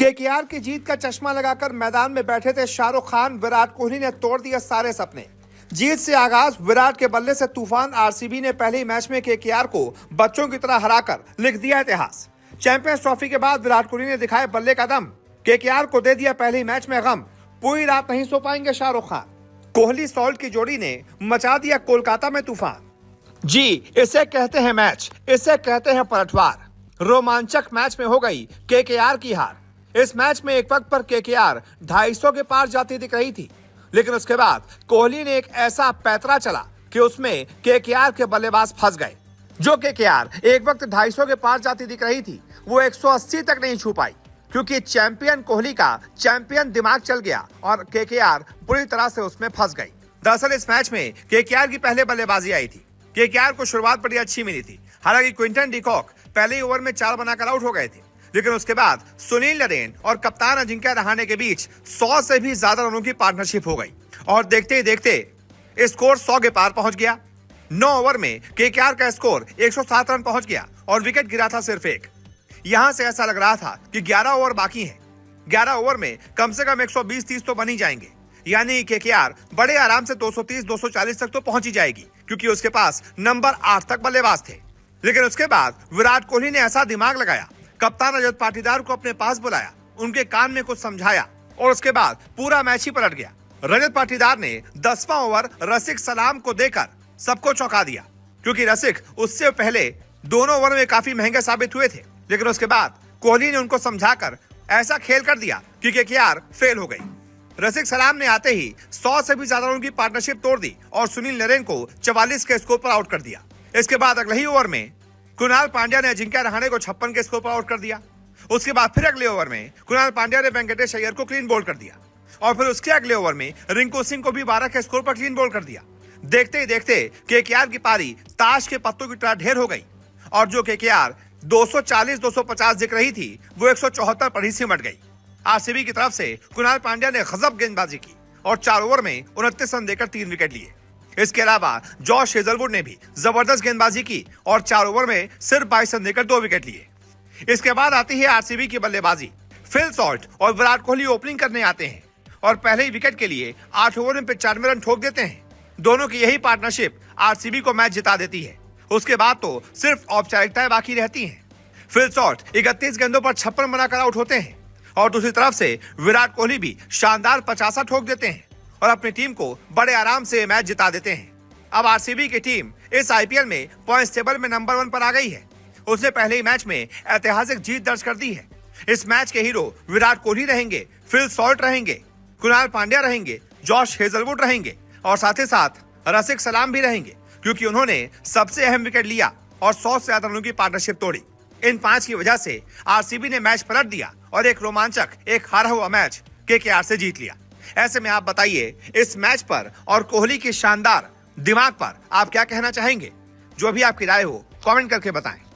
KKR की जीत का चश्मा लगाकर मैदान में बैठे थे शाहरुख खान। विराट कोहली ने तोड़ दिया सारे सपने। जीत से आगाज विराट के बल्ले से तूफान। आरसीबी ने पहले ही मैच में केकेआर को बच्चों की तरह हराकर लिख दिया इतिहास। चैंपियंस ट्रॉफी के बाद विराट कोहली ने दिखाया बल्ले का दम। केकेआर को दे दिया पहले ही मैच में गम। पूरी रात नहीं सो पाएंगे शाहरुख खान। कोहली सॉल्ट की जोड़ी ने मचा दिया कोलकाता में तूफान। जी, इसे कहते हैं मैच, इसे कहते हैं पलटवार। रोमांचक मैच में हो गई केकेआर की हार। इस मैच में एक वक्त पर केकेआर 250 के पार जाती दिख रही थी, लेकिन उसके बाद कोहली ने एक ऐसा पैतरा चला कि उसमें केकेआर के बल्लेबाज फंस गए। जो केकेआर एक वक्त 250 के पार जाती दिख रही थी, वो 180 तक नहीं छू पाई, क्योंकि चैंपियन कोहली का चैंपियन दिमाग चल गया और केकेआर बुरी तरह से उसमें फंस गई। दरअसल इस मैच में केकेआर की पहले बल्लेबाजी आई थी। केकेआर को शुरुआत बड़ी अच्छी मिली थी। हालांकि क्विंटन डिकॉक पहले ही ओवर में 4 बनाकर आउट हो गए थे, लेकिन उसके बाद सुनील नरेन और कप्तान अजिंक्य रहाणे के बीच 100 से भी ज्यादा रनों की पार्टनरशिप हो गई और देखते ही देखते स्कोर 100 के पार पहुंच गया। 9 ओवर में केकेआर का स्कोर 107 रन पहुंच गया और विकेट गिरा था सिर्फ एक। यहां से ऐसा लग रहा था कि 11 ओवर बाकी हैं। 11 ओवर में कम से कम 120-30 तो बन ही जाएंगे, यानी केकेआर बड़े आराम से 230-240 तक तो पहुंच ही जाएगी, क्योंकि उसके पास नंबर 8 तक बल्लेबाज थे। लेकिन उसके बाद विराट कोहली ने ऐसा दिमाग लगाया, कप्तान रजत पाटीदार को अपने पास बुलाया, उनके कान में कुछ समझाया और उसके बाद पूरा मैच ही पलट गया। रजत पाटीदार ने 10वां ओवर रसिक सलाम को देकर सबको चौंका दिया, क्योंकि रसिक उससे पहले दोनों ओवर में काफी महंगे साबित हुए थे। लेकिन उसके बाद कोहली ने उनको समझाकर ऐसा खेल कर दिया कि केकेआर फेल हो गई। रसिक सलाम ने आते ही 100 से भी ज्यादा रनों की पार्टनरशिप तोड़ दी और सुनील नरेन को 44 के स्कोर पर आउट कर दिया। इसके बाद अगले ही ओवर में कुणाल पांड्या ने अजिंक्य रहाणे को 56 के स्कोर पर आउट कर दिया। उसके बाद फिर अगले ओवर में कुणाल पांड्या ने वेंकटेश अय्यर को क्लीन बोल्ड कर दिया और फिर उसके अगले ओवर में रिंकू सिंह को भी 12 के स्कोर पर क्लीन बोल्ड कर दिया। देखते ही देखते केकेआर की पारी ताश के पत्तों की तरह ढेर हो गई और जो केकेआर 240-250 दिख रही थी, वो 174 पर ही सिमट गई। आरसीबी की तरफ से कुणाल पांड्या ने गजब गेंदबाजी की और 4 ओवर में 29 रन देकर 3 विकेट लिए। इसके अलावा जॉश हेजलवुड ने भी जबरदस्त गेंदबाजी की और 4 ओवर में सिर्फ 22 रन देकर 2 विकेट लिए। इसके बाद आती है आरसीबी की बल्लेबाजी। फिल सॉल्ट और विराट कोहली ओपनिंग करने आते हैं और पहले ही विकेट के लिए 8 ओवर में 95 रन ठोक देते हैं। दोनों की यही पार्टनरशिप आरसीबी को मैच जिता देती है। उसके बाद तो सिर्फ औपचारिकताएं बाकी रहती हैं। फिल सॉल्ट 31 गेंदों पर 56 बनाकर आउट होते हैं और दूसरी तरफ से विराट कोहली भी शानदार 50 ठोक देते हैं और अपनी टीम को बड़े आराम से मैच जिता देते हैं। अब आरसीबी की टीम इस आईपीएल में पॉइंट्स टेबल में नंबर 1 पर आ गई है। उसने पहले ही मैच में ऐतिहासिक जीत दर्ज कर दी है। इस मैच के हीरो विराट कोहली रहेंगे, फिल सॉल्ट रहेंगे, कुणाल पांड्या रहेंगे, जॉश हेजलवुड रहेंगे और साथ ही साथ रसिक सलाम भी रहेंगे, क्योंकि उन्होंने सबसे अहम विकेट लिया और 100 से ज्यादा रनों की पार्टनरशिप तोड़ी। इन 5 की वजह से आरसीबी ने मैच पलट दिया और एक रोमांचक, एक हारा हुआ मैच केकेआर से जीत लिया। ऐसे में आप बताइए, इस मैच पर और कोहली के शानदार दिमाग पर आप क्या कहना चाहेंगे? जो भी आपकी राय हो, कमेंट करके बताएं।